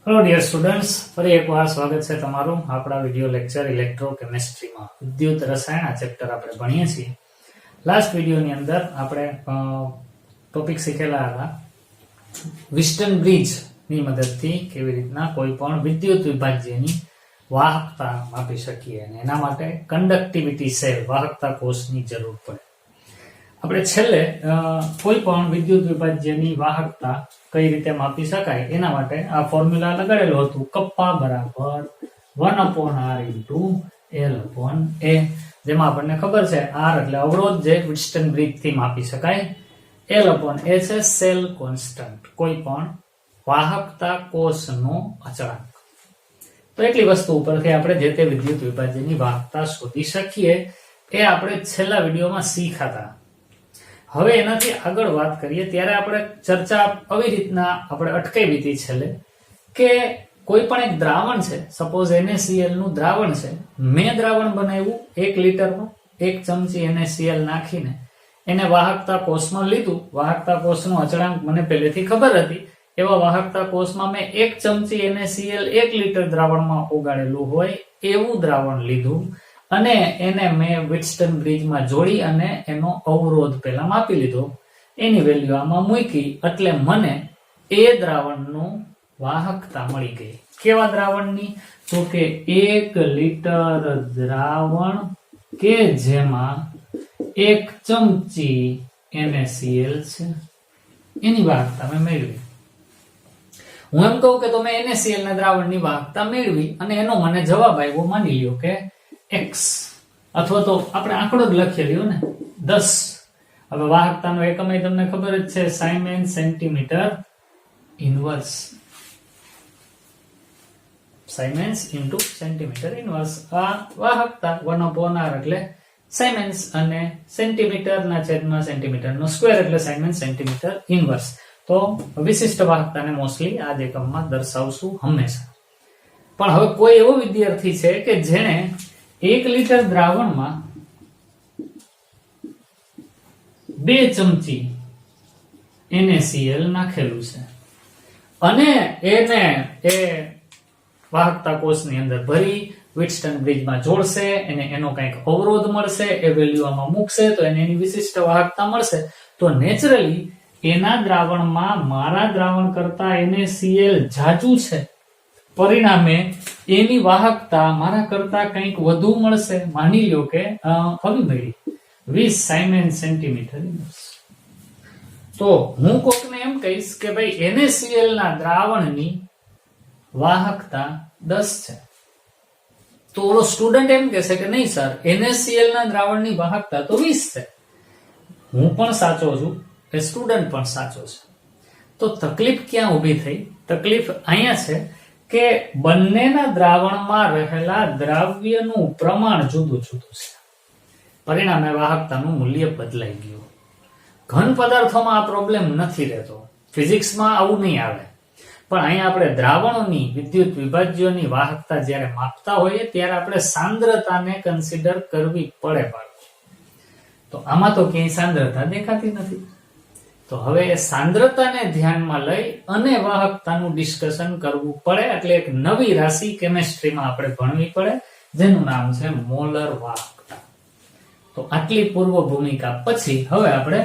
Hello dear students, ફરી એકવાર સ્વાગત છે તમારું આપણા વિડિયો લેક્ચર ઇલેક્ટ્રોકેમિસ્ટ્રીમાં. વિદ્યુત રસાયણ આ ચેપ્ટર આપણે ભણીએ છીએ. લાસ્ટ વિડિયોની અંદર આપણે ટોપિક શીખેલા હતા વિસ્ટન બ્રિજની મદદથી કેવી રીતના કોઈ પણ વિદ્યુત વિભાજ્યની વાહકતા માપી શકીએ અને એના માટે કન્ડક્ટિવિટી સેલ વાહકતા કોષની જરૂર પડે. આપણે છેલ્લે કોઈ પણ વિદ્યુત વિભાજ્યની વાહકતા કઈ રીતે માપી શકાય એના માટે આ ફોર્મ્યુલા લગાડેલું હતું. કપ્પા બરાબર 1/r × L/A, જેમાં આપણને ખબર છે r એટલે અવરોધ જે વિસ્ટન બ્રિજ થી માપી શકાય, L/A છે સેલ કોન્સ્ટન્ટ, કોઈ પણ વાહકતા કોષનો અચળાંક. તો એટલી વસ્તુ ઉપરથી આપણે જે તે વિદ્યુત વિભાજ્યની વાહકતા શોધી શકીએ એ આપણે છેલ્લા વિડીયોમાં શીખ્યા. હવે એનાથી આગળ વાત કરીએ ત્યારે આપણે ચર્ચા આવી રીતના આપણે અટકાવી હતી છેલ્લે કે કોઈ પણ એક દ્રાવણ છે, સપોઝ NaCl નું દ્રાવણ છે, મેં દ્રાવણ બનાવ્યું 1 લીટરનું, 1 ચમચી NaCl નાખીને એને વાહકતા કોષમાં લીધું. વાહકતા કોષનો અચળાંક મને પહેલેથી ખબર હતી, એવા વાહકતા કોષમાં મેં 1 ચમચી NaCl 1 લીટર દ્રાવણમાં ઓગાળેલું હોય એવું દ્રાવણ લીધું અને એને મેં વિસ્ટન બ્રિજમાં જોડી અને એનો અવરોધ પહેલા માપી લીધો, એની વેલ્યુ આમાં મૂકી એટલે મને એ દ્રાવણનું વાહકતા મળી ગઈ. કેવા દ્રાવણની? તો કે 1 લીટર દ્રાવણ કે જેમાં 1 ચમચી NaCl છે, એની વાહકતા મેં મેળવી. હું એમ કહું કે તો મેં NaCl ના દ્રાવણની વાહકતા મેળવી અને એનો મને જવાબ આવ્યો, માની લ્યો કે x, અથવા તો આપણે આંકડો જ લખી લ્યો ને 10. હવે વાહકતાનો એકમ તમને ખબર જ છે, siemens centimetre inverse. Siemens into centimetre inverse. આ વાહકતા 1/r એટલે સાયમેન્સ અને સેન્ટીમીટર ના છેદમાં સેન્ટીમીટર નો સ્ક્વેર એટલે સાયમેન્સ સેન્ટીમીટર ઇન્વર્સ. તો વિશિષ્ટ વાહકતાને મોસ્ટલી આ જ એકમમાં દર્શાવશું હંમેશા. પણ હવે કોઈ એવો વિદ્યાર્થી છે કે જેણે 1 લીટર દ્રાવણમાં 2 ચમચી NaCl નાખેલું છે અને એને એ વાહકતા કોષની અંદર ભરી વિસ્ટન બ્રિજમાં જોડશે, એને એનો કંઈક અવરોધ મળશે, એ વેલ્યુ આમાં મૂકશે તો એને એની વિશિષ્ટ વાહકતા મળશે. તો નેચરલી એના દ્રાવણમાં મારા દ્રાવણ કરતા NaCl જાજુ છે, પરિણામે એની વાહકતા મારા કરતા કંઈક વધુ મળશે. માની લ્યો કે આવી મળી 20 સાયમેન્સ સેન્ટીમીટર ઇન્વર્સ. તો હું કોકને એમ કહીશ કે ભાઈ NaCl ના દ્રાવણની વાહકતા 10 છે, તો ઓલો સ્ટુડન્ટ એમ કહેશે કે નહીં સર, NaCl ના દ્રાવણની વાહકતા તો 20 છે. હું પણ સાચો છું, એ સ્ટુડન્ટ પણ સાચો છે. તો તકલીફ ક્યાં ઊભી થઈ? તકલીફ અહીંયા છે કે બંનેના દ્રાવણમાં રહેલા દ્રાવ્યનું પ્રમાણ જુદું જુદું છે, પરિણામે વાહકતાનું મૂલ્ય બદલાઈ ગયું. ઘન પદાર્થોમાં આ પ્રોબ્લેમ નથી રહેતો, ફિઝિક્સમાં આવું નહીં આવે, પણ અહીંયા આપણે દ્રાવણોની વિદ્યુત વિભાજ્યોની વાહકતા જ્યારે માપતા હોઈએ ત્યારે આપણે સાંદ્રતાને કન્સિડર કરવી પડે. તો આમાં તો ક્યાંય સાંદ્રતા દેખાતી નથી. તો હવે એ સાંદ્રતાને ધ્યાનમાં લઈ અને વાહકતાનું ડિસ્કશન કરવું પડે, એટલે એક નવી રાશિ કેમિસ્ટ્રીમાં આપણે ભણવી પડે જેનું નામ છે મોલર વાહકતા. તો આટલી પૂર્વ ભૂમિકા પછી હવે આપણે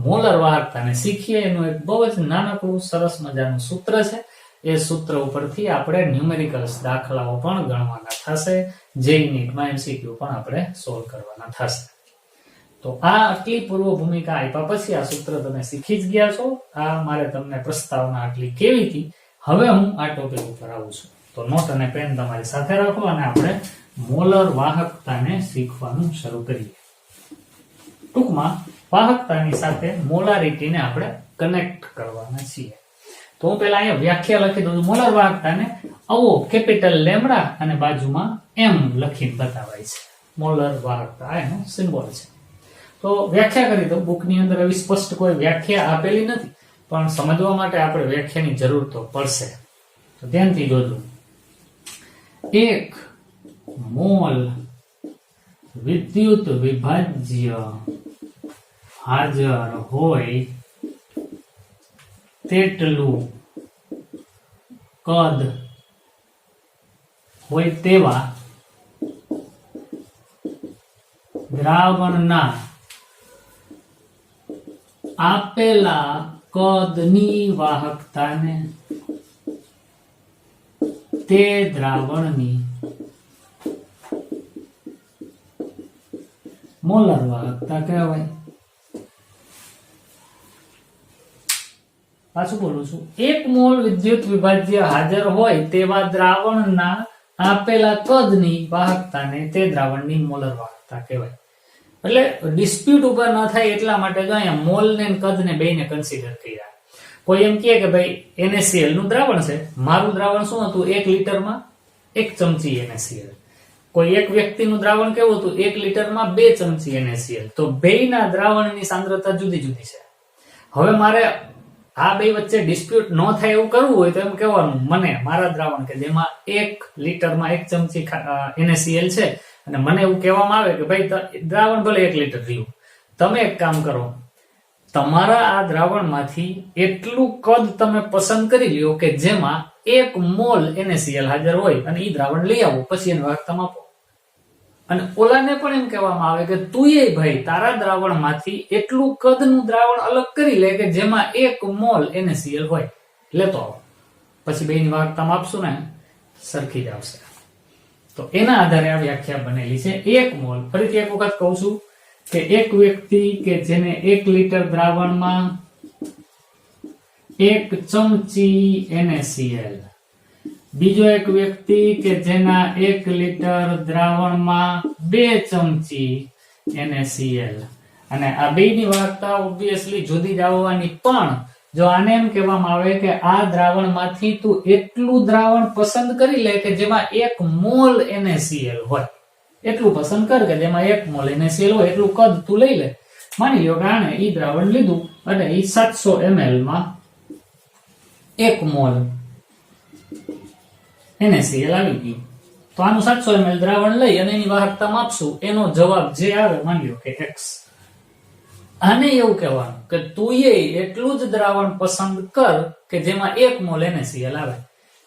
મોલર વાહકતાને શીખીએ. એનું એક બહુ જ નાનકડું સરસ મજાનું સૂત્ર છે. એ સૂત્ર ઉપરથી આપણે ન્યુમેરિકલ્સ દાખલાઓ પણ ગણવાના થશે, જેઈ નીટમાં MCQ પણ આપણે સોલ્વ કરવાના થશે. તો આ આટલી પૂર્વ ભૂમિકા આપ્યા પછી આ સૂત્ર તમે શીખી જ ગયા છો. આ મારે તમને પ્રસ્તાવના આટલી કેવી હતી. હવે હું આ ટોપિક ઉપર આવું છું. તો નોટ અને પેન તમારી સાથે રાખો અને આપણે મોલર વાહકતાને શીખવાનું શરૂ કરીએ. ટૂંકમાં વાહકતાની સાથે મોલારિટીને આપણે કનેક્ટ કરવાના છીએ. તો હું પહેલા અહીંયા વ્યાખ્યા લખી દઉં છું. મોલર વાહકતાને આવો કેપિટલ લેમ્ડા અને બાજુમાં m લખીને બતાવાય છે. મોલર વાહકતા એનો સિમ્બોલ છે. તો વ્યાખ્યા કરી દો. બુકની અંદર એવી સ્પષ્ટ કોઈ વ્યાખ્યા આપેલી નથી, પણ સમજવા માટે આપણે વ્યાખ્યાની જરૂર તો પડશે. તો ધ્યાનથી જોજો. 1 મોલ વિદ્યુત વિભાજ્ય હાજર હોય તેટલું કદ હોય તેવા દ્રાવણના આપેલા કદની વાહકતાને તે દ્રાવણની મોલર વાહકતા કહેવાય. પાછું બોલું છું, 1 મોલ વિદ્યુત વિભાજ્ય હાજર હોય તેવા દ્રાવણના આપેલા કદની વાહકતાને તે દ્રાવણની મોલર વાહકતા કહેવાય. એટલે ડિસ્પ્યુટ ઉભા ન થાય એટલા માટે જો અહીંયા મોલ ને કદ ને બેને કન્સિડર કર્યા. કોઈ એમ કહે કે ભાઈ NaCl નું દ્રાવણ છે, મારું દ્રાવણ શું હતું, 1 લીટરમાં 1 ચમચી NaCl. કોઈ એક વ્યક્તિનું દ્રાવણ કેવું હતું, 1 લીટરમાં 2 ચમચી NaCl. તો બેયના દ્રાવણની સાંદ્રતા જુદી જુદી છે. હવે મારે આ બે વચ્ચે ડિસ્પ્યુટ ન થાય એવું કરવું હોય તો એમ કહેવાનું, મને મારા દ્રાવણ કે જેમાં 1 લીટરમાં 1 ચમચી NaCl છે અને મને એવું કહેવામાં આવે કે ભાઈ દ્રાવણ ભલે 1 લીટર રહ્યું, તમે એક કામ કરો, તમારા આ દ્રાવણમાંથી એટલું કદ તમે પસંદ કરી લ્યો કે જેમાં 1 મોલ NaCl હાજર હોય અને એ દ્રાવણ લઈ આવો, પછી એને વાહકતા માપો. અને ઓલાને પણ એમ કહેવામાં આવે કે તું એ ભાઈ તારા દ્રાવણમાંથી એટલું કદનું દ્રાવણ અલગ કરી લે કે જેમાં 1 મોલ NaCl હોય, લેતો આવો. પછી બેની વાહકતા માપશું ને સરખી જ આવશે. તો એના આધારે આ વ્યાખ્યા બનેલી છે. 1 મોલ, ફરીથી એક વખત કહું છું કે એક વ્યક્તિ કે જેને 1 લીટર દ્રાવણમાં 1 ચમચી NaCl, બીજો એક વ્યક્તિ કે જેના 1 લીટર દ્રાવણમાં 2 ચમચી NaCl, અને આ બેની વાહકતા ઓબ્વિયસલી જુદી જ આવવાની. પણ જો આને એમ કહેવામાં આવે કે આ દ્રાવણમાંથી તું એટલું દ્રાવણ પસંદ કરી લે કે જેમાં 1 મોલ NaCl હોય, એટલું પસંદ કર કે જેમાં 1 મોલ NaCl હોય, એટલું કદ તું લઈ લે. માની લ્યો કે આને ઈ દ્રાવણ લીધું અને ઈ 700 ml માં 1 મોલ NaCl આવી ગયું, તો આનું 700 ml દ્રાવણ લઈ અને એની વાહકતા માપશું, એનો જવાબ જે આવે માની લ્યો કે x. આને એવું કહેવાનું કે તું એટલું જ દ્રાવણ પસંદ કર કે જેમાં 1 મોલ NaCl આવે.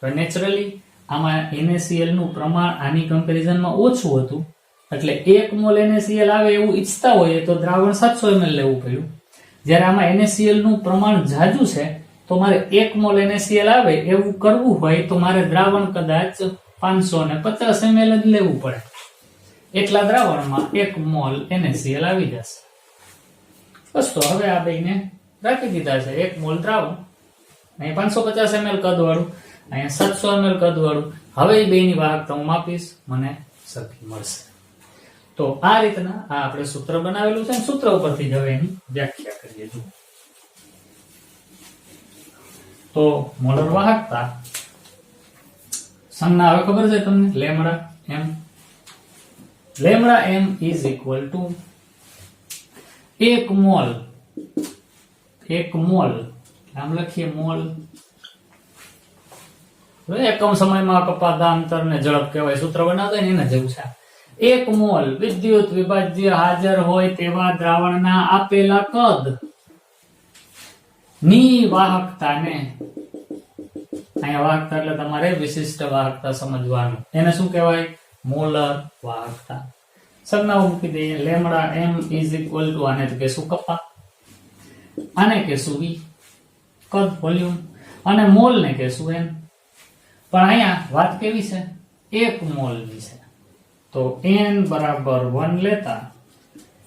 તો નેચરલી આમાં NaCl નું પ્રમાણ આની કમ્પેરિઝનમાં ઓછું હતું, એટલે 1 મોલ NaCl આવે એવું ઈચ્છતા હોય તો દ્રાવણ 700 ml લેવું પડ્યું. જ્યારે આમાં NaCl નું પ્રમાણ જાજુ છે તો મારે 1 મોલ NaCl આવે એવું કરવું હોય તો મારે દ્રાવણ કદાચ 550 ml જ લેવું પડે. એટલા દ્રાવણમાં 1 મોલ NaCl આવી જશે. બસ, તો હવે આ બેને રાખી દીધા છે. 1 મોલ દ્રાવણ, અહીંયા 550 ml કદ વાળું, અહીંયા 700 ml કદ વાળું. હવે એ બેની વાહકતા હું માપીશ, મને સરખી મળશે. તો આ રીતના આ આપણે સૂત્ર બનાવેલું છે, સૂત્ર ઉપરથી જ હવે એની વ્યાખ્યા કરીએ. જુઓ તો મોલર વાહકતા સંજ્ઞા હવે ખબર છે તમને, lambda m is equal to 1 mall, આમ લખીએ મોલ, એકમ સમયમાં કપાતા અંતરને ઝડપ કહેવાય, સૂત્ર બનાવતા ને એના જેવું છે. 1 મોલ વિદ્યુત વિભાજ્ય હાજર હોય તેવા દ્રાવણના આપેલા કદ ની વાહકતાને, અહીંયા વાહકતા એટલે તમારે વિશિષ્ટ વાહકતા સમજવાનું, એને શું કહેવાય, મોલર વાહકતા. સંજ્ઞાઓ મૂકી દઈએ. Lambda m is equal to, આને કહેશું કપ્પા, આને કહેશું v કદ વોલ્યુમ, અને મોલ ને કહેશું n. પણ અહીંયા વાત કેવી છે, 1 મોલ ની છે. તો n બરાબર 1 લેતા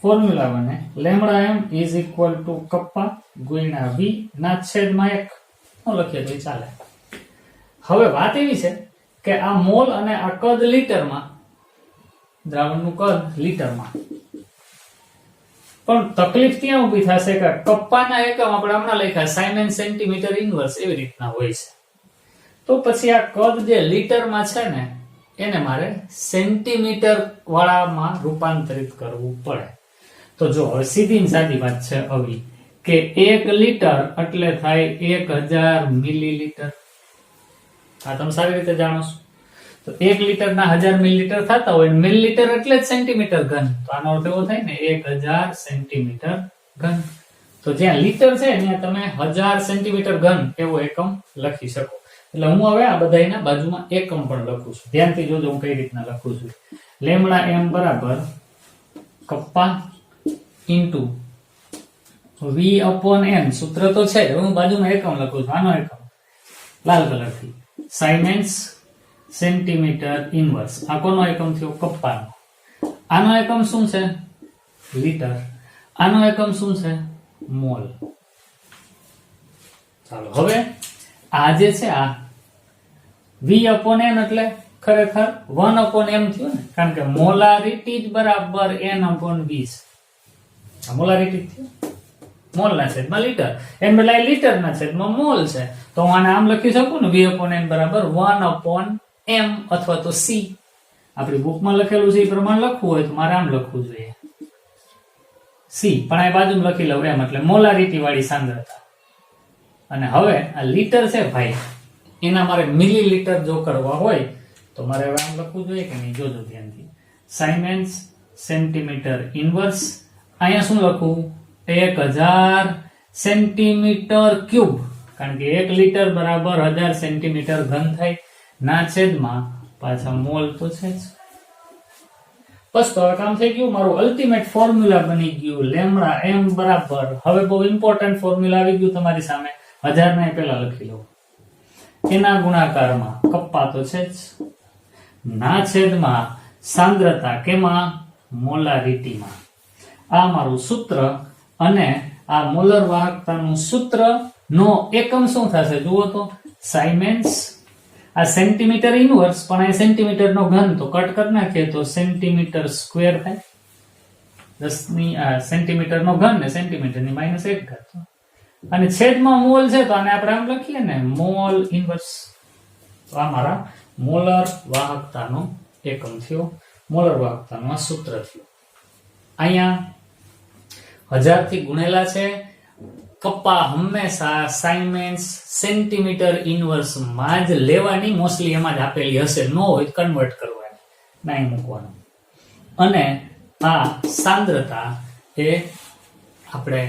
ફોર્મ્યુલા બને lambda m is equal to kappa ગુણ્યા v ના છેદમાં 1 લખીએ તો ચાલે. હવે વાત એવી છે કે આ મોલ અને આ કદ લીટરમાં, દ્રાવણનું કદ લીટરમાં, પણ તકલીફ ત્યાં ઊભી થશે કે કપ્પાના એકમ આપણે હમણાં લખ્યા સાયમન સેન્ટીમીટર ઇન્વર્સ એવી રીતના હોય છે. તો પછી આ કદ જે લીટરમાં છે ને એને મારે સેન્ટીમીટર વાળામાં રૂપાંતરિત કરવું પડે. તો જો હવે સીધી સાદી વાત છે આવી કે 1 લીટર એટલે થાય 1000 મિલીલીટર. આ તમે સારી રીતે જાણો છો. તો 1 લીટરના 1000 મિલીલીટર થતા હોય, મિલીલીટર એટલે જ સેન્ટીમીટર ઘન. તો આનો અર્થ એવો થાય ને 1000 સેન્ટીમીટર ઘન. તો જ્યાં લીટર છે ત્યાં તમે 1000 સેન્ટીમીટર ઘન એવો એકમ લખી શકો. એટલે હું હવે આ બધાયના બાજુમાં એકમ પણ લખું છું. ધ્યાનથી જોજો હું કઈ રીતના લખું છું. લેમડા એમ બરાબર kappa into V upon N, સૂત્ર તો છે જ, હું બાજુમાં એકમ લખું છું. આનો એકમ લાલ કલરથી સાઇમેન્સ સેન્ટીમીટર ઇનવર્સ. આ કોનો એકમ થયો? કપ્પાનો. આનો એકમ શું છે? લીટર. આનો એકમ શું છે? મોલ. ચાલો હવે આ જે છે આ v upon n એટલે ખરેખર 1 upon m થયું ને, કારણ કે મોલારિટી જ બરાબર n upon v છે. આ મોલારિટી થયું, મોલ ના છેદમાં લીટર, એમ એટલે લીટર ના છેદમાં મોલ છે. તો હું આને આમ લખી શકું ને, v upon n બરાબર 1 upon m અથવા તો c. આપણી બુકમાં લખેલું છે એ પ્રમાણે લખવું હોય તો મારે આમ લખવું જોઈએ c, પણ આ બાજુમાં લખી લઉં એમ, એટલે મોલારિટી વાળી સાંદ્રતા. અને હવે આ લીટર છે ભાઈ, એના મારે મિલીલીટર જો કરવા હોય તો મારે હવે આમ લખવું જોઈએ કે નહીં? જોજો ધ્યાનથી. સાઇમેન્સ સેન્ટીમીટર ઇનવર્સ. અહીંયા શું લખું? 1000 સેન્ટીમીટર ક્યુબ, કારણ કે 1 લીટર બરાબર 1000 સેન્ટીમીટર ઘન થાય, ના છેદમાં પાછા મોલ તો છે જ. બસ તો હવે કામ થઈ ગયું. મારું અલ્ટિમેટ ફોર્મ્યુલા બની ગયું લેમડા એમ બરાબર, હવે બહુ ઇમ્પોર્ટન્ટ ફોર્મ્યુલા આવી ગયું તમારી સામે, 1000 ને પહેલા લખી લો, એના ગુણાકારમાં કપ્પા તો છે જ, ના છેદમાં સાંદ્રતા, કેમાં? મોલારિટીમાં. આ મારું સૂત્ર, અને આ મોલર વાહકતાનું સૂત્ર નો એકમ શું થશે જુઓ તો? સાઇમેન્સ. આ સેન્ટીમીટર ઇનવર્સ, પણ આ સેન્ટીમીટર નો ઘન તો કટ કરી નાખીએ તો સેન્ટીમીટર સ્ક્વેર થાય. 10 ની સેન્ટીમીટર નો ઘન ને સેન્ટીમીટર ની -1 ઘાત. અને છેદમાં મોલ છે તો આને આપણે આમ લખીએ ને, મોલ ઇનવર્સ. તો આ મારા મોલર વાહકતાનો એકમ થયો, મોલર વાહકતાનું આ સૂત્ર થયું. અહીંયા 1000 થી ગુણેલા છે. કપ્પા હંમેશા સાઇમેન્સ સેન્ટીમીટર ઇનવર્સ માં જ લેવાની, મોસ્ટલી એમાં જ આપેલી હશે, નો હોય તો કન્વર્ટ કરવાની, નાઈ મૂકવાનું. અને આ સાંદ્રતા એ આપણે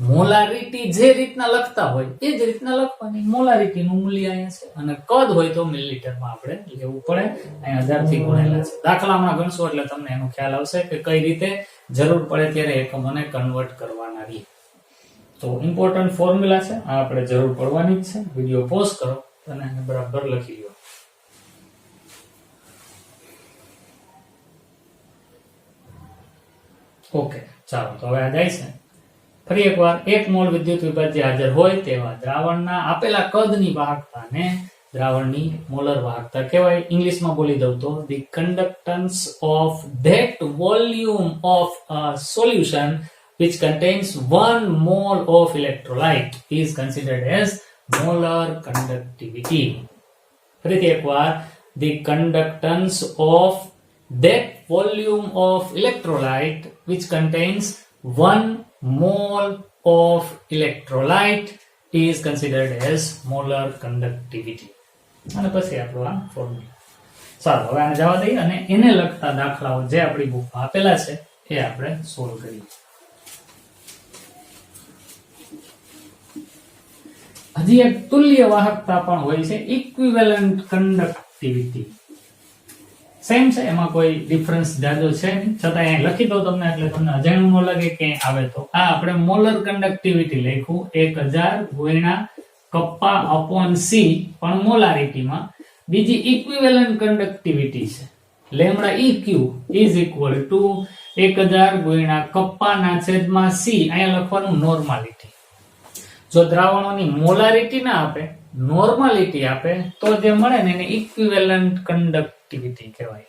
મોલારિટી જે રીતના લખતા હોય એ જ રીતના લખવાની. મોલારિટી નું મૂલ્ય અહીંયા છે, અને કદ હોય તો મિલીલીટરમાં આપણે લેવું પડે. અહીંયા 1000 થી ગુણેલા છે. દાખલામાં ગણશો એટલે તમને એનો ખ્યાલ આવશે કે કઈ રીતે જરૂર પડે ત્યારે એકમોને કન્વર્ટ કરવાના રહે. તો ઇમ્પોર્ટન્ટ ફોર્મ્યુલા છે, આ આપણે જરૂર પડવાની જ છે. વિડિયો પોઝ કરો અને એને બરાબર લખી લો. ઓકે, ચાલો તો હવે આ જાય છે. ફરી એકવાર, 1 મોલ વિદ્યુત વિભાજ્ય હાજર હોય તેવા દ્રાવણના આપેલા કદની વાહકતાને દ્રાવણની મોલર વાહકતા કહેવાય. ઇંગ્લિશમાં બોલી દઉં તો the conductance of that volume of a solution which contains 1 mole of electrolyte is considered as molar conductivity. ફરીથી એકવાર, the conductance of that volume of electrolyte which contains 1 mole of electrolyte is considered as molar conductivity. અને પછી આપણો આ formula. ચાલો હવે આને જવા દઈએ અને એને લગતા દાખલાઓ જે આપણી બુકમાં આપેલા છે એ આપણે સોલ્વ કરીએ. હજી એક તુલ્ય વાહકતા પણ હોય છે, ઇક્વિવેલન્ટ કન્ડક્ટિવિટી. સેમ છે, એમાં કોઈ ડિફરન્સ જાજો છે નહીં, છતાં અહીં લખી દઉં તમને એટલે તમને અજાણ્યું ન લાગે કે આવે. તો આ આપણે મોલર કન્ડક્ટિવિટી લખ્યું 1000 ગુણ્યા કપ્પા અપોન સી, પણ મોલારિટીમાં. બીજી ઇક્વિવેલન્ટ કન્ડક્ટિવિટી છે lambda EQ is equal two 1000 ગુણ્યા કપ્પા ના છેદમાં સી. અહીંયા લખવાનું નોર્માલિટી. જો દ્રાવણોની મોલારિટી ના આપે, નોર્માલિટી આપે, તો જે મળે ને એને ઇક્વિવેલન્ટ કન્ડક્ટિવિટી કહેવાય.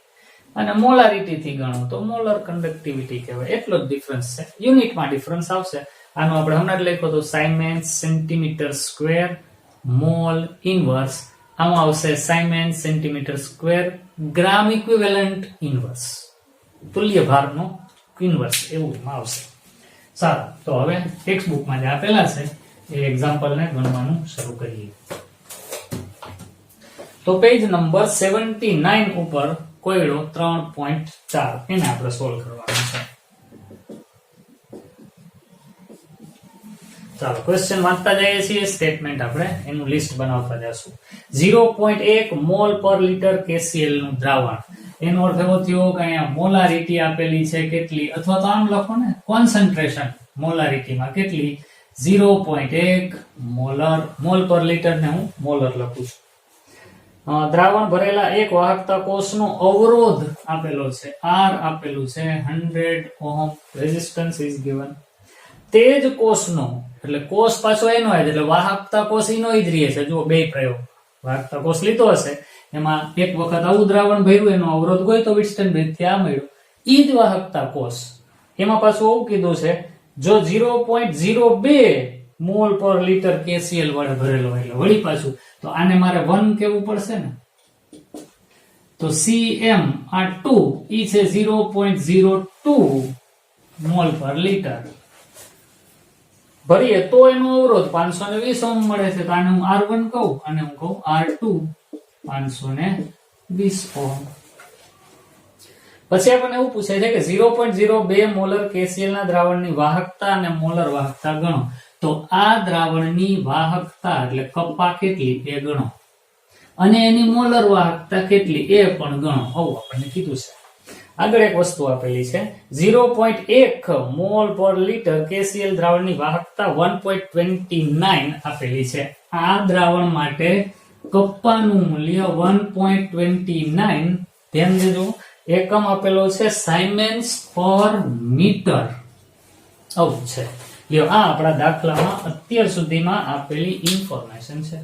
અને મોલારિટી થી ગણો તો મોલર કન્ડક્ટિવિટી કહેવાય. એટલો જ ડિફરન્સ છે, યુનિટમાં ડિફરન્સ આવશે. આનો આપણે હમણાં જ લખ્યો તો સાઇમેન્સ સેન્ટીમીટર સ્ક્વેર મોલ ઇનવર્સ, આમાં આવશે સાઇમેન્સ સેન્ટીમીટર સ્ક્વેર ગ્રામ ઇક્વિવેલન્ટ ઇનવર્સ, તુલ્ય ભારનો ઇનવર્સ એવું એમાં આવશે. સારું, તો હવે ટેક્સ્ટ બુકમાં જે આપેલા છે એ એક્ઝામ્પલ ને ગણવાનું શરૂ કરીએ. તો પેજ નંબર 79 ઉપર કોયડો 3.4 એને આપણે સોલ્વ કરવાનું છે. ચાલો ક્વેશ્ચન વાંચતા જઈએ છીએ, સ્ટેટમેન્ટ આપણે એનું લિસ્ટ બનાવતા જશું. 0.1 મોલ પર લિટર KCl નું દ્રાવણ. એનો અર્થ એવો થયો કે અહીંયા મોલારિટી આપેલી છે કેટલી, અથવા તો આમ લખો ને કોન્સન્ટ્રેશન મોલારિટીમાં કેટલી 0.1 મોલ પર લિટર ને હું મોલર લખું છું. દ્રાવણ ભરેલા એક વાહકતા કોષનો અવરોધ આપેલો છે, R આપેલું છે, 100 ઓહમ રેઝિસ્ટન્સ ઇઝ ગિવન. તે જ કોષનો, એટલે કોષ પાછો એનો જ, એટલે વાહકતા કોષ એનો જ રહે છે. જુઓ બે પ્રયોગ, વાહકતા કોષ લીધો હશે, એમાં એક વખત આવું દ્રાવણ ભર્યું, એનો અવરોધ ગયો તો વિટસ્ટન બ્રિજ થી આ મળ્યો, ઈ જ વાહકતા કોષ. એમાં પાછું એવું કીધું છે જો 0.02 મોલ પર લિટર KCl વડે ભરેલો એટલે વળી પાછું તો આને મારે 1 કેવું પડશે ને, તો Cm આ 2 ઈ છે 0.02 મોલ પર લિટર ભરીએ તો એનો અવરોધ 520 ઓહમ મળે છે. તો આને હું R1 કહું અને હું કહું R2 520 ઓહમ. પછી આપણને એવું પૂછે છે કે 0.02 મોલર KCl ના દ્રાવણની વાહકતા અને મોલર વાહકતા ગણો. તો આ દ્રાવણની વાહકતા એટલે કપ્પા કેટલી એ ગણો, અને એની મોલર વાહકતા કેટલી એ પણ ગણો. આવું આપણને કીધું છે. આગળ એક વસ્તુ આપેલી છે 0.1 મોલ પર લિટર KCl દ્રાવણની વાહકતા 1.29 આપેલી છે. આ દ્રાવણ માટે કપ્પાનું મૂલ્ય 1.29. ધ્યાન દેજો, એકમ આપેલો છે સાયમેન્સ પર મીટર. આવું છે. લ્યો, આ આપણા દાખલામાં અત્યાર સુધીમાં આપેલી ઇન્ફોર્મેશન છે.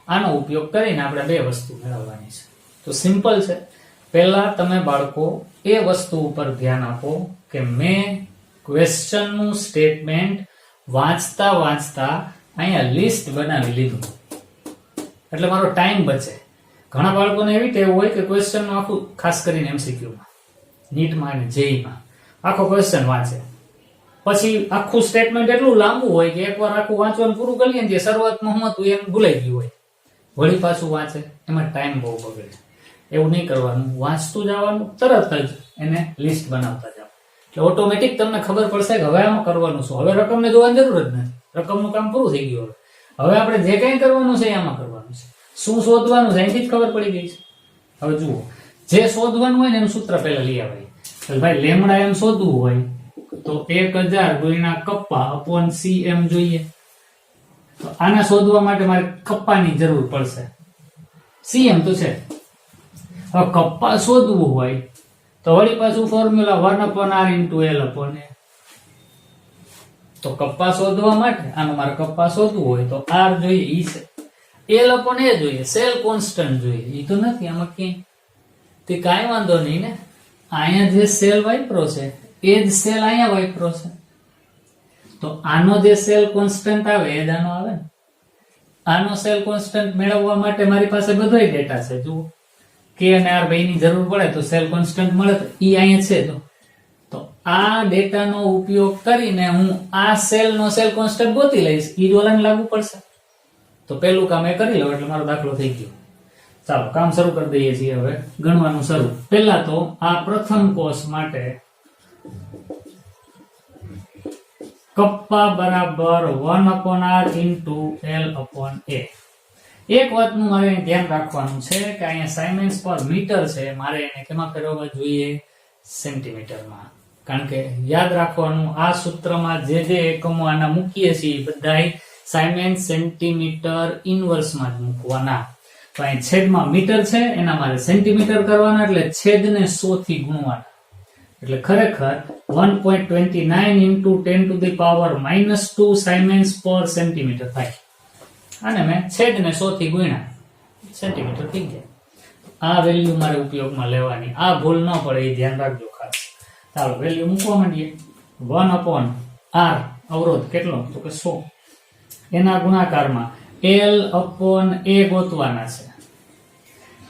આનો ઉપયોગ કરીને આપણે બે વસ્તુ મેળવવાની છે. તો સિમ્પલ છે. પહેલા તમે બાળકો એ વસ્તુ ઉપર ધ્યાન આપો કે મેં ક્વેશ્ચનનું સ્ટેટમેન્ટ વાંચતા વાંચતા અહીંયા લિસ્ટ બનાવી લીધું, એટલે મારો ટાઈમ બચે. ઘણા બાળકોને એવી ટેવ હોય કે ક્વેશ્ચનનું આખું, ખાસ કરીને MCQમાં, નીટમાં અને જેઈમાં આખો ક્વેશ્ચન વાંચે, પછી આખું સ્ટેટમેન્ટ એટલું લાંબુ હોય કે એકવાર આખું વાંચવાનું પૂરું કરી લે, શરૂઆતમાં હું હતું એમ ભૂલાઈ ગયું હોય, વળી પાછું વાંચે, એમાં ટાઈમ બહુ બગડે. એવું નહીં કરવાનું, વાંચતું જવાનું, તરત જ એને લિસ્ટ બનાવતા જાવ, એટલે ઓટોમેટિક તમને ખબર પડશે કે હવે આમાં કરવાનું શું. હવે રકમને જોવાની જરૂર જ નથી, રકમનું કામ પૂરું થઈ ગયું. હવે આપણે જે કંઈ કરવાનું છે આમાં કરવાનું છે. શું શોધવાનું છે અહીંથી જ ખબર પડી ગઈ છે. હવે જુઓ, જે શોધવાનું હોય ને એનું સૂત્ર પહેલા લઈ આવાય. ભાઈ લેમડા એમ શોધવું હોય તો 1000 ગુણ્યા કપ્પા અપોન Cm જોઈએ. તો આના શોધવા માટે મારે કપ્પાની જરૂર પડશે. Cm તો છે. હવે કપ્પા શોધવું હોય તો વળી પાછું ફોર્મ્યુલા 1/r * L/A. તો કપ્પા શોધવા માટે આનો મારે કપ્પા શોધવું હોય તો R જોઈએ, ઈ છે. L/A જોઈએ, સેલ કોન્સ્ટન્ટ જોઈએ, ઈ તો નથી આમાં ક્યાંય. તે કાંઈ વાંધો નહીં ને, અહીંયા જે સેલ વાપરો છે એ જ સેલ અહીંયા વાપરો છે, તો આનો જે સેલ કોન્સ્ટન્ટ આવે એ જ આનો આવે ને. આનો સેલ કોન્સ્ટન્ટ મેળવવા માટે મારી પાસે બધોય ડેટા છે. જુઓ, K અને R બેયની જરૂર પડે તો સેલ કોન્સ્ટન્ટ મળે તો ઈ અહીંયા છે. તો આ ડેટાનો ઉપયોગ કરીને હું આ સેલનો સેલ કોન્સ્ટન્ટ ગોતી લઈશ, ઈ જ ઓલાને લાગુ પડશે. તો પહેલું કામ એ કરી લો એટલે મારો દાખલો થઈ ગયો. ચાલો કામ શરૂ કરી દઈએ છીએ. હવે ગણવાનું શરૂ. પહેલા તો આ પ્રથમ કોષ માટે કપ્પા બરાબર 1/r * L/A. એક વાતનું મારે ધ્યાન રાખવાનું છે કે અહીંયા સાયમેન્સ પર મીટર છે, મારે એને કેમાં ફેરવવા જોઈએ? સેન્ટીમીટરમાં. કારણ કે યાદ રાખવાનું, આ સૂત્રમાં જે જે એકમો આના મૂકીએ છીએ બધાય સાયમેન્સ સેન્ટીમીટર ઇન્વર્સમાં જ મૂકવાના. તો અહીં છેદમાં મીટર છે, એના મારે સેન્ટીમીટર કરવાના, એટલે છેદને 100 થી ગુણવાના. એટલે ખરેખર 1.29 × 10⁻² સાયમેન્સ પર સેન્ટીમીટર થાય. અને મેં છેદને 100 થી ગુણ્યા, સેન્ટીમીટર થઈ ગયા. આ વેલ્યુ મારે ઉપયોગમાં લેવાની. આ ભૂલ ન પડે એ ધ્યાન રાખજો ખાસ. ચાલો વેલ્યુ મૂકવા માંડીએ. 1/r અવરોધ કેટલો? તો કે 100. એના ગુણાકારમાં L/A ગોતવાના છે.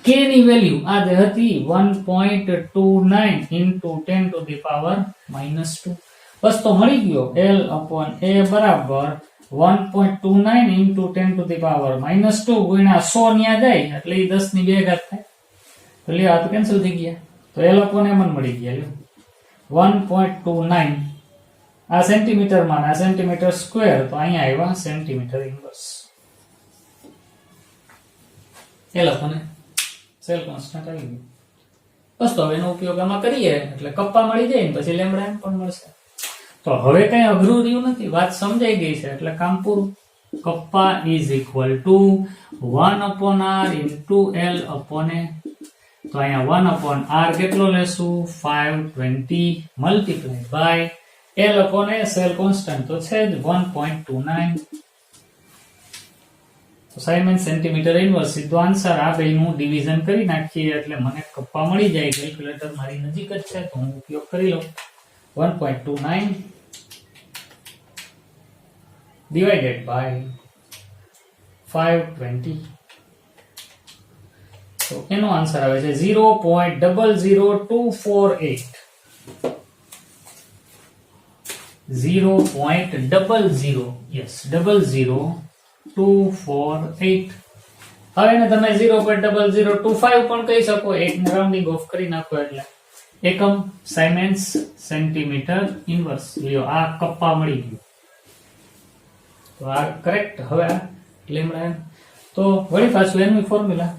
K ની વેલ્યુ આ જે હતી 1.29 × 10⁻². બસ તો મળી ગયો. L/A બરાબર 1.29 × 10⁻² ગુણ્યા 100 ન્યા જાય એટલે એ 10 ની 2 ઘાત થાય. તો લ્યો આ તો કેન્સલ થઈ ગયા. તો L/A મને મળી ગયા. લ્યો 1.29 આ સેન્ટીમીટરમાં આ સેન્ટીમીટર સ્ક્વેર, તો અહીંયા આવ્યા સેન્ટીમીટર ઇન્વર્સ. એ લખોને સેલ કોન્સ્ટન્ટ આવી ગયું. બસ તો હવે એનો ઉપયોગ આમાં કરીએ એટલે કપ્પા મળી જાય ને પછી લેમ્બડા એમ પણ મળશે. તો હવે કઈ અઘરું રહ્યું નથી, વાત સમજાઈ ગઈ છે એટલે કામ પૂરું. Kappa is equal to 1/r into L upon A. તો અહીંયા 1/r કેટલો લેશું 520 multiplied by L upon A, cell constant તો છે જ 1.29. તો સાઇમેન સેન્ટીમીટર ઇન્વર્સ સીધો આન્સર. આ બેનું ડિવિઝન કરી નાખીએ એટલે મને કપ્પા મળી જાય. કેલ્ક્યુલેટર મારી નજીક જ છે તો હું ઉપયોગ કરી લઉં. 1.29 divided by 520. તો એનો આન્સર આવે છે 0.00248. 0.00 yes 00248. હવે એને તમે 0.0025 પણ કહી શકો. 8 ને રાઉન્ડિંગ ઓફ કરી નાખો એટલે એકમ સાઇમેન્સ સેન્ટીમીટર ઇન્વર્સ. લ્યો આ કપ્પા મળી ગયું. તો આ કરેક્ટ. હવે લેમ્બડા એમ તો વળી પાછું એનું ફોર્મ્યુલા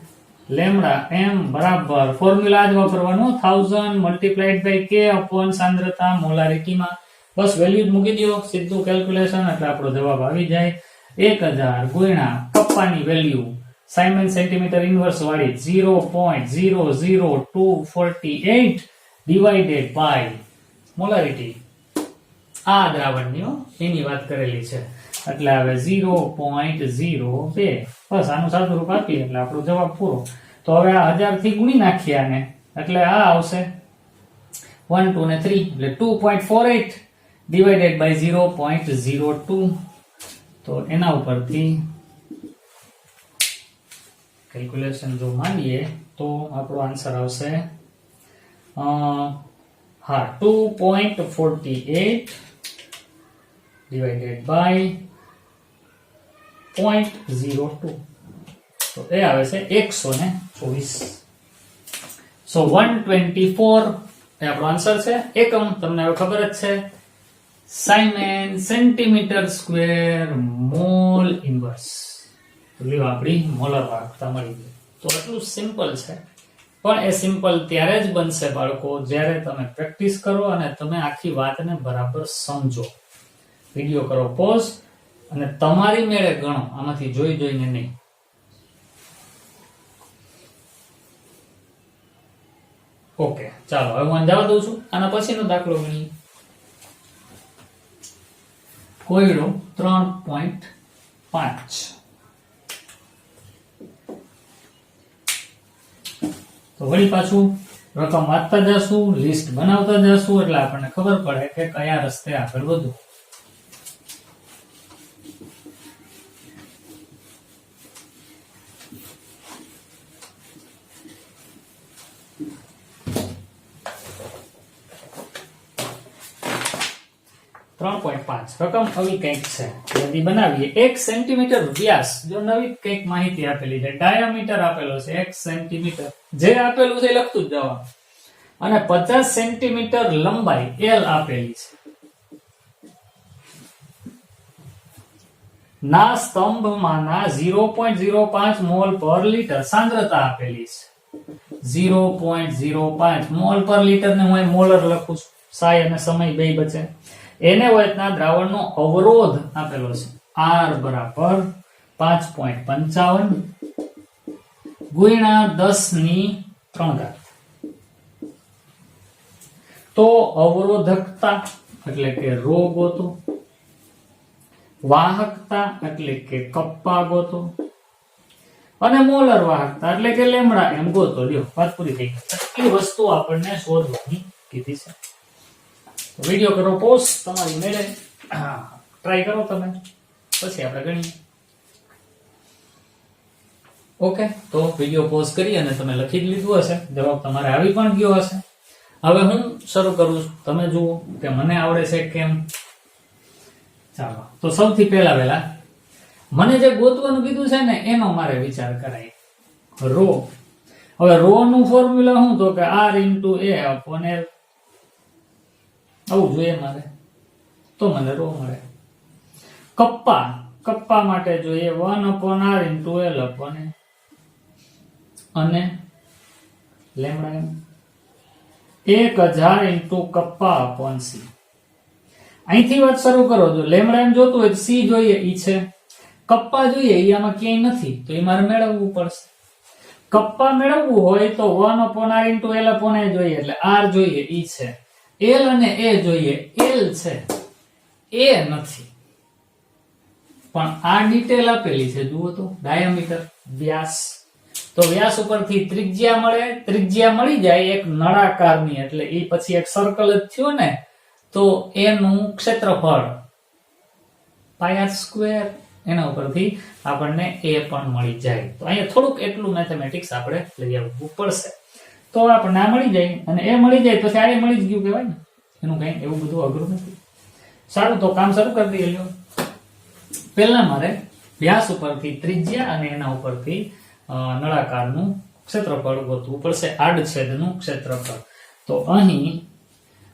લેમ્બડા એમ બરાબર ફોર્મ્યુલા જ વાપરવાનો 1000 મલ્ટીપ્લાઈડ બાય k અપોન સાંદ્રતા મોલારિટીમાં. બસ વેલ્યુ જ મૂકી દો સીધું કેલ્ક્યુલેશન એટલે આપણો જવાબ આવી જાય 1000 ગુણ્યા કપ્પાની વેલ્યુ સાઇમેન સેન્ટીમીટર ઇન્વર્સ વાળી 0.00248 ડિવાઇડેડ બાય મોલારિટી. આ દ્રાવણની એની વાત કરેલી છે એટલે આવે 0.02. બસ આનું સાદું રૂપ આપીએ એટલે આપણો જવાબ પૂરો. તો હવે આ 1000 થી ગુણી નાખીએ આને એટલે આ આવશે 1 2 ને 3 એટલે 2.48 divided by 0.02. તો એના ઉપરથી કેલ્ક્યુલેશન જો માંડીએ તો આપણો આન્સર આવશે 2.48 divided by 0.02. તો એ આવે છે 124. સો 124 એ આપણો આન્સર છે. એકમ તમને હવે ખબર જ છે સાઇમેન સેન્ટીમીટર સ્ક્વેર મોલ ઇન્વર્સ. તો લ્યો આપણી મોલર વાહકતા મળી ગઈ. તો આટલું સિમ્પલ છે પણ એ સિમ્પલ ત્યારે જ બનશે બાળકો જ્યારે તમે પ્રેક્ટિસ કરો અને તમે આખી વાતને બરાબર સમજો. વિડિયો કરો પોઝ અને તમારી મેળે ગણો, આમાંથી જોઈને નહીં. ઓકે ચાલો હવે હું જવા દઉં છું. આના પછીનો દાખલો ગણીએ. કોયડો 3.5. તો વળી પાછું રકમ વાંચતા જશું, લિસ્ટ બનાવતા જશું એટલે આપણને ખબર પડે કે કયા રસ્તે આગળ વધવું. રકમ આવી કંઈક છે જલ્દી બનાવીએ. 1 સેન્ટીમીટર વ્યાસ. જો નવી કંઈક માહિતી આપેલી છે. ડાયામીટર આપેલો છે 1 સેન્ટીમીટર. જે આપેલું છે એ લખતું જ જવાનું. અને 50 સેન્ટીમીટર લંબાઈ L આપેલી છે. ના સ્તંભમાંના 0.05 મોલ પર લીટર સાંદ્રતા આપેલી છે. 0.05 મોલ પર લીટર ને હું મોલર લખું છું. સાય અને સમય બે બચે. એને વચના દ્રાવણનો અવરોધ આપેલો છે R બરાબર 5.55 ગુણ્યા 10⁻³ તો અવરોધકતા એટલે કે ρ ગોતો, વાહકતા એટલે કે કપ્પા ગોતો અને મોલર વાહકતા એટલે કે લેમ્બડા એમ ગોતો. લ્યો વાત પૂરી થઈ ગઈ. આટલી વસ્તુ આપણને શોધવાની કીધી છે. વિડિયો કરો પોઝ તમારી મેળે ટ્રાય કરો તમે પછી આપણે ગણીએ. ઓકે તો વિડિયો પોઝ કરી અને તમે લખી જ લીધું હશે, જવાબ તમારે આવી પણ ગયો હશે. હવે હું શરૂ કરું છું, તમે જુઓ કે મને આવડે છે કેમ. ચાલો તો સૌથી પહેલા મને જે ગોતવાનું કીધું છે ને એનો મારે વિચાર કરાય. રો. હવે રો નું ફોર્મ્યુલા શું તો કે R * A / L આવું જોઈએ મારે. તો મને રો મળે. કપ્પા માટે જોઈએ 1/r into L upon A અને લેમ્ડા એમ 1000 into કપ્પા upon C. અહીંથી વાત શરૂ કરો. જો લેમ્ડા એમ જોતું હોય તો C જોઈએ ઈ છે, કપ્પા જોઈએ ઈ આમાં ક્યાંય નથી તો એ મારે મેળવવું પડશે. કપ્પા મેળવવું હોય તો 1/r into L upon A જોઈએ, એટલે R જોઈએ ઈ છે, L અને A જોઈએ, L છે, A નથી. પણ આ ડિટેલ આપેલી છે, જુઓ તો ડાયામીટર વ્યાસ, તો વ્યાસ ઉપરથી ત્રિજ્યા મળે, ત્રિજ્યા મળી જાય એક નળાકારની, એટલે એ પછી એક સર્કલ જ થયો ને, તો એનું ક્ષેત્રફળ πr², એના ઉપરથી આપણને A પણ મળી જાય. તો અહીંયા થોડુંક એટલું મેથેમેટિક્સ આપણે લઈ આવવું પડશે તો આપણને આ મળી જાય, અને એ મળી જાય પછી આ મળી જ ગયું કહેવાય ને, એનું કઈ એવું બધું અઘરું નથી. સારું, તો કામ શરૂ કરી દઈએ. પહેલા મારે વ્યાસ ઉપરથી ત્રિજ્યા અને એના ઉપરથી નળાકારનું ક્ષેત્રફળ ગોતવું પડશે, આડછેદનું ક્ષેત્રફળ. તો અહીં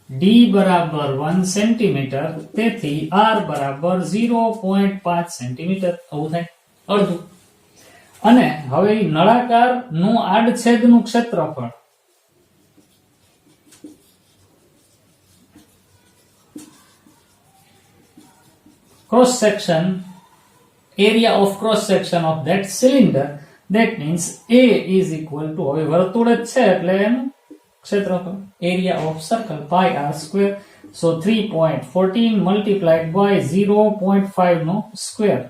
d બરાબર 1 સેન્ટીમીટર, તેથી r બરાબર 0.5 સેન્ટીમીટર, આવું થાય અડધું. અને હવે નળાકારનું આડછેદનું ક્ષેત્રફળ cross section, area of cross section of that cylinder, that means A is equal to, હવે વર્તુળ જ છે એટલે એનું ક્ષેત્રફળ, area of circle πr², so 3.14 multiplied by 0.5 no square.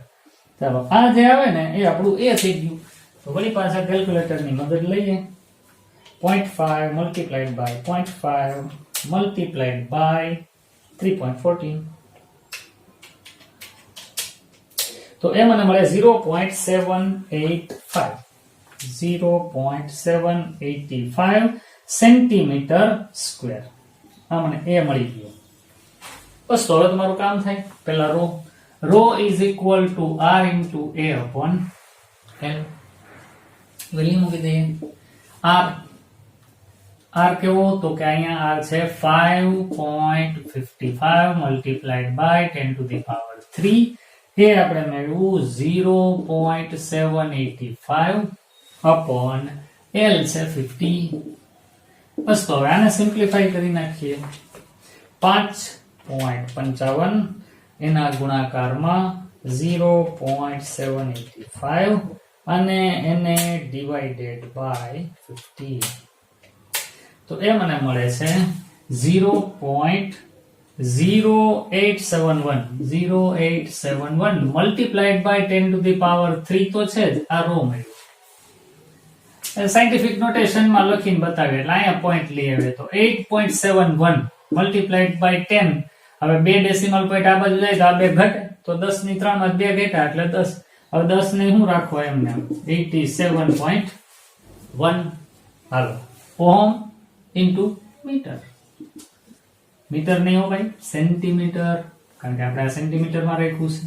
ચાલો આ જે આવે ને એ આપણું A થઈ ગયું. તો વળી પાછા કેલ્ક્યુલેટરની મદદ લઈએ. 0.5 multiplied by 0.5 multiplied by 3.14, તો એ મને મળે 0.785 સેન્ટીમીટર સ્ક્વેર. આ મને એ મળી ગયો. બસ તો હવે તમારું કામ થાય. પહેલા rho is equal to r into A upon L. Value મૂકી દઈએ. r કેવો, તો કે અહીંયા r છે 5.55 multiplied by 10 to the power 3. એ આપણે મેળવ્યું 0.785 upon L છે 50. બસ તો હવે આને સિમ્પ્લિફાઈ કરી નાખીએ. 5.55 એના ગુણાકારમાં 0.785 અને એને ડિવાઇડેડ બાય 50, તો એ મને મળે છે 0.0871 multiplied by 10 to the power 3 તો છે જ, આ રો મળ્યું. સાયન્ટિફિક નોટેશનમાં લખીને બતાવે એટલે અહીંયા પોઈન્ટ લઈ આવે તો 8.71 મલ્ટીપ્લાઈડ બાય 10. હવે બે ડેસિમલ પોઈન્ટ આ બાજુ જાય તો આ બે ઘટે, તો 10 ની 3 માં બે ઘટ્યા એટલે 10. હવે 10 ને શું રાખવા એમને 87.1. હાલો, ઓહમ ઇન્ટુ મીટર. મીટર નહીં હો ભાઈ, સેન્ટીમીટર, કારણ કે આપણે આ સેન્ટીમીટરમાં રાખ્યું છે.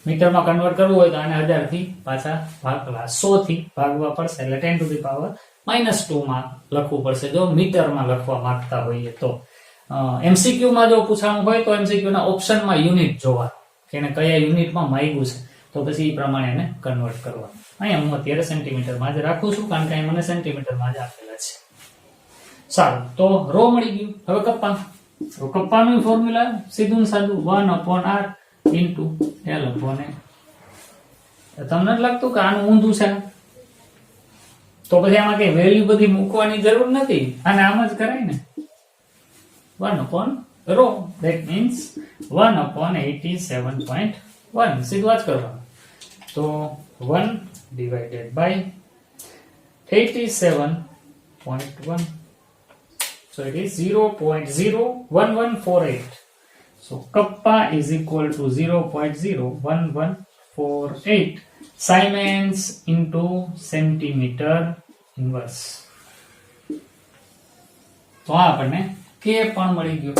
મીટરમાં કન્વર્ટ કરવું હોય તો આને 1000 થી પાછા ભાગવા 100 થી ભાગવા પડશે, એટલે 10 to the power -2 માં લખવું પડશે જો મીટરમાં લખવા માંગતા હોઈએ તો. એમસીક્યુ માં જો પૂછવાનું હોય તો એમસીક્યુ ના ઓપ્શનમાં યુનિટ જોવા કે એને કયા યુનિટમાં માંગ્યું છે, તો પછી એ પ્રમાણે એને કન્વર્ટ કરવાનું. અહીંયા હું અત્યારે સેન્ટીમીટરમાં જ રાખું છું, કારણ કે અહીં મને સેન્ટીમીટરમાં જ આપેલા છે. સારું, તો રો મળી ગયું. હવે કપ્પાનું ફોર્મ્યુલા સીધું ને સાદું 1/r into L upon A. તમને જ લાગતું કે આનું ઊંધું છે, તો પછી આમાં કઈ વેલ્યુ બધી મૂકવાની જરૂર નથી, આને આમ જ કરાય ને. 1/ρ, that means 1/87.1, સીધું જ કરવાનું. તો 1 divided by 87.1, so it is 0.01148. So kappa is equal to 0.01148 Siemens into centimeter inverse. તો આપણને k પણ મળી ગયો,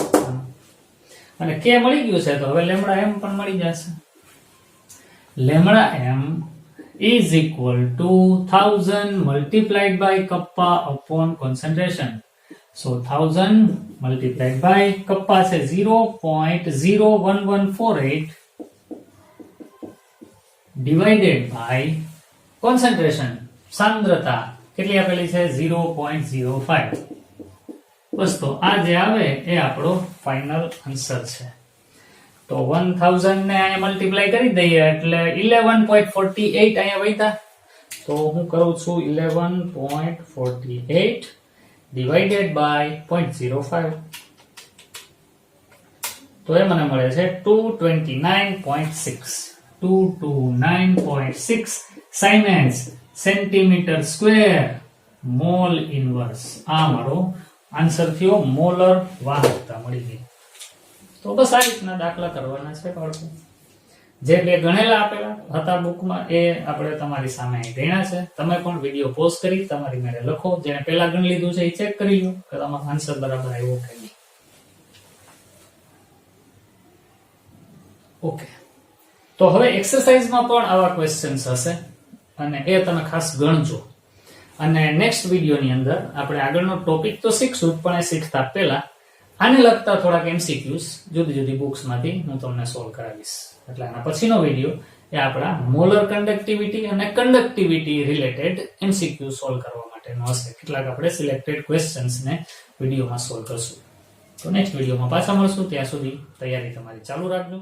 અને k મળી ગયું છે તો હવે લેમ્ડા m પણ મળી જશે. Lambda m is equal to 1000 multiplied by kappa upon concentration. So 1000 multiplied by kappa છે 0.01148 ડિવાઇડેડ બાય કોન્સન્ટ્રેશન સાંદ્રતા કેટલી આપેલી છે 0.05. બસ તો આ જે આવે એ આપણો ફાઇનલ આન્સર છે. તો 1000 ને અહીંયા મલ્ટીપ્લાય કરી દઈએ એટલે 11.48 અહીંયા વધ્યા. તો હું કરું છું 11.48 ડિવાઇડેડ બાય 0.05. તો એ મને મળે છે 229.6. 229.6 સાઇમેન્સ સેન્ટીમીટર સ્ક્વેર મોલ ઇનવર્સ. આ મારો આન્સર થયો. મોલર વાહકતા મળી ગઈ. તો બસ આ રીતના દાખલા કરવાના છે બાળકો. જે બે ગણેલા આપેલા હતા બુકમાં એ આપણે તમારી સામે અહીં ગણ્યા છે. તમે પણ વિડીયો પોઝ કરી તમારી મેળે લખો. જેને પહેલા ગણી લીધું છે એ ચેક કરી લો કે તમારો આન્સર બરાબર આવ્યો કે નહીં. ઓકે, તો હવે એક્સરસાઇઝમાં પણ આવા ક્વેશ્ચન્સ હશે અને એ તમે ખાસ ગણજો. અને નેક્સ્ટ વિડીયોની અંદર આપણે આગળનો ટોપિક તો શીખશું જ, પણ એ શીખતા પહેલા આને લગતા થોડાક એમસીક્યુઝ જુદી જુદી બુક્સમાંથી હું તમને સોલ્વ કરાવીશ. એટલે આના પછીનો વિડીયો એ આપણા મોલર કન્ડક્ટિવિટી અને કન્ડક્ટિવિટી રિલેટેડ એમસીક્યુ સોલ્વ કરવા માટેનો હશે. કેટલાક આપણે સિલેક્ટેડ ક્વેશ્ચન્સને વિડીયોમાં સોલ્વ કરશું. તો નેક્સ્ટ વિડીયોમાં પાછા મળશું. ત્યાં સુધી તૈયારી તમારી ચાલુ રાખજો.